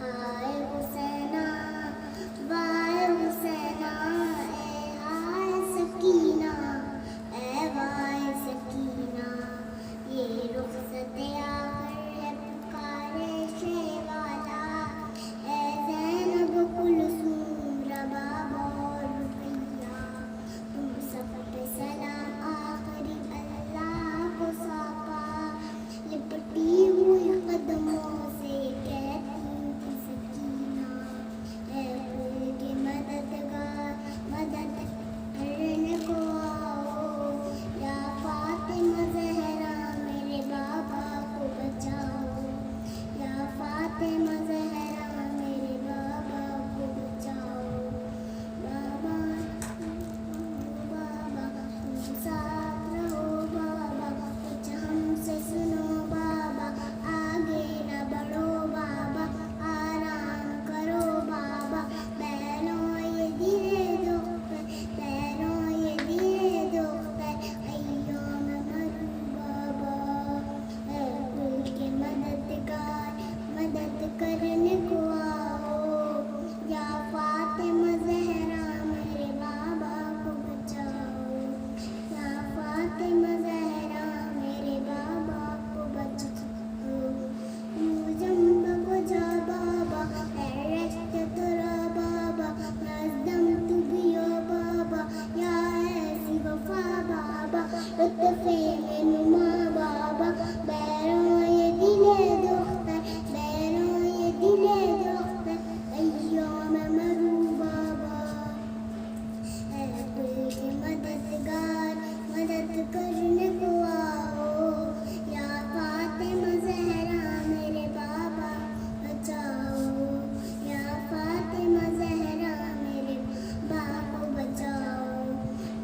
हाय हुसैना वाय हुसैना ए हाय सकीना ए वाय सकीना ये रुखसत आखिर है पुकारे शेवाला ए ज़ैनब कुलसूम रबाब और रुक़ैया तुम सब पे सलाम आखिरी अल्लाह को सौंपा लिपटी हुई कदमों से कहती थी सकीना ए कुल के मददगार मदद करने को आओ या फातिमा ज़हरा मेरे बाबा को बचाओ या फातिमा ज़हरा मेरे बाबा को बचाओ बाबा बाबा तुम साथ रहो बाबा कुछ हमसे सुनो बाबा आगे न बढ़ो बाबा आराम करो बाबा पैरों ये धीरे दुखते पैरों ये धीरे दुखते अय्यों में मरूं बाबा ए कुल के मददगार मदद करने को आओ या फातिमा ज़हरा मेरे बाबा को बचाओ या फातिमा ज़हरा मेरे बाबा को बचाओ मुझम्ब को जा बाबा रश्त तुरा बाबा नज़दम तू भी हो बाबा या ऐसी वफा बाबा लुत्फ़े में नुमा बाबा बैरों ये दिले दुखते बैरों ये दिले दुखते अय्यों में मरूं बाबा ए कुल के मददगार मदद करने को आओ या फातिमा ज़हरा मेरे बाबा बचाओ या फातिमा ज़हरा मेरे बाबा को बचाओ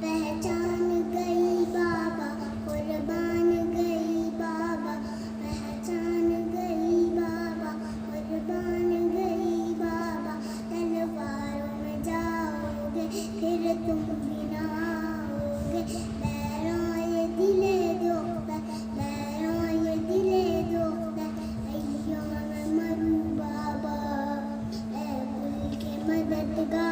पहचान गई बाबा कुर्बान गई बाबा पहचान गई बाबा कुर्बान गई बाबा तलवारों में जाओगे फिर तुम भी ना आओगे बैरों ये दिले दुखते बैरों ये दिले दुखते अय्यों में मरूं बाबा ए कुल के मददगार